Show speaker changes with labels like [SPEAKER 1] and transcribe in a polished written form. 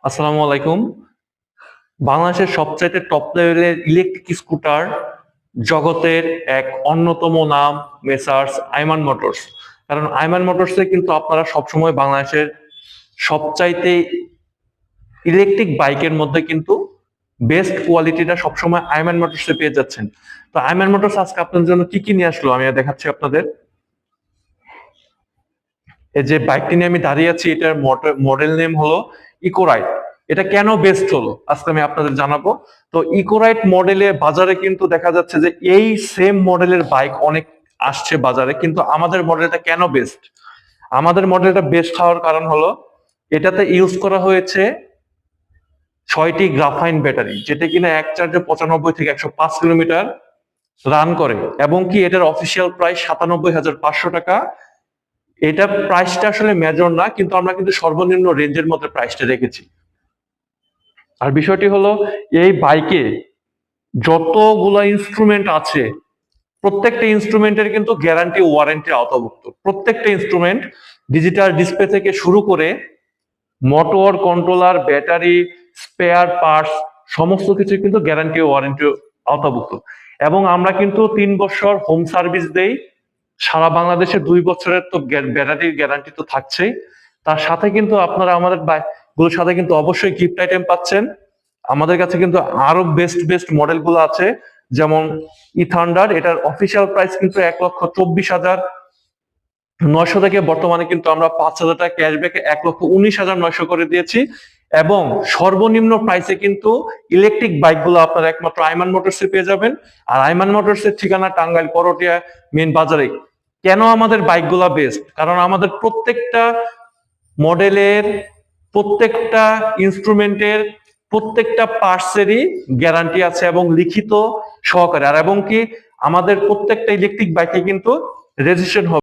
[SPEAKER 1] আসসালামু আলাইকুম। বাংলাদেশের সবচাইতে টপ লেভেলের ইলেকট্রিক স্কুটার জগতের এক অন্যতম নাম মেসার্স আইমান মোটরস। কারণ আইমান মোটরসে কিন্তু আপনারা সবসময় বাংলাদেশের সবচাইতে ইলেকট্রিক বাইকের মধ্যে কিন্তু বেস্ট কোয়ালিটিটা সবসময় আইমান মোটরসে পেয়ে যাচ্ছেন। তো আইমান মোটরস আজকে আপনাদের জন্য কি কি নিয়ে আসলো আমি দেখাচ্ছি আপনাদের। এই যে বাইকটি নিয়ে আমি দাঁড়িয়ে আছি, এটার মডেল নেম হলো ইকোরাইড। এটা কেন বেস্ট হলো আজকে আমি আপনাদের জানাবো। তো ইকোরাইড মডেলে বাজারে কিন্তু দেখা যাচ্ছে যে এই সেম মডেলের বাইক অনেক আসছে বাজারে, কিন্তু আমাদের মডেলটা কেন বেস্ট? আমাদের মডেলটা বেস্ট হওয়ার কারণ হলো এটাতে ইউজ করা হয়েছে 6টি গ্রাফাইন ব্যাটারি, যেটা কিনা এক চার্জে 95 থেকে 105 কিলোমিটার রান করে, এবং কি এটার অফিসিয়াল প্রাইস 97,500 টাকা। এটা প্রাইসটা আসলে মেজর না, কিন্তু আমরা কিন্তু সর্বনিম্ন রেঞ্জের মধ্যে প্রাইসটা রেখেছি। আর বিষয়টি হলো এই বাইকে যতগুলো ইনস্ট্রুমেন্ট আছে প্রত্যেকটা ইনস্ট্রুমেন্টের কিন্তু গ্যারান্টি ওয়ারেন্টি আওতাভুক্ত। প্রত্যেকটা ইনস্ট্রুমেন্ট ডিজিটাল ডিসপ্লে থেকে শুরু করে motor, controller, battery, spare parts সমস্ত কিছু কিন্তু গ্যারান্টি ওয়ারেন্টি আওতাভুক্ত। এবং আমরা কিন্তু 3 বছর হোম সার্ভিস দেই। সারা বাংলাদেশে 2 বছরের তো ব্যাটারির গ্যারান্টি তো থাকছেই। তার সাথে কিন্তু আপনারা আমাদের বাইকগুলোর সাথে কিন্তু অবশ্যই গিফট আইটেম পাচ্ছেন। আমাদের কাছে কিন্তু আরো বেস্ট বেস্ট মডেল গুলো আছে, যেমন ইথান্ডার। এটার অফিসিয়াল প্রাইস কিন্তু 1,24,900 থেকে বর্তমানে কিন্তু আমরা 5,000 টাকা ক্যাশব্যাকে 1,19,900 করে দিয়েছি। এবং সর্বনিম্ন প্রাইসে কিন্তু ইলেকট্রিক বাইক গুলো আপনারা একমাত্র আইমান মোটরসে পেয়ে যাবেন। আর আইমান মোটরসের ঠিকানা টাঙ্গাইল করটিয়া মেন বাজারে। কেন আমাদের বাইকগুলা বেস্ট? কারণ আমাদের প্রত্যেকটা মডেলের, প্রত্যেকটা ইনস্ট্রুমেন্টের, প্রত্যেকটা পার্টসেরই গ্যারান্টি আছে এবং লিখিত সহকারে। আর এবং কি আমাদের প্রত্যেকটা ইলেকট্রিক বাইকে কিন্তু রেজিস্ট্রেশন হবে।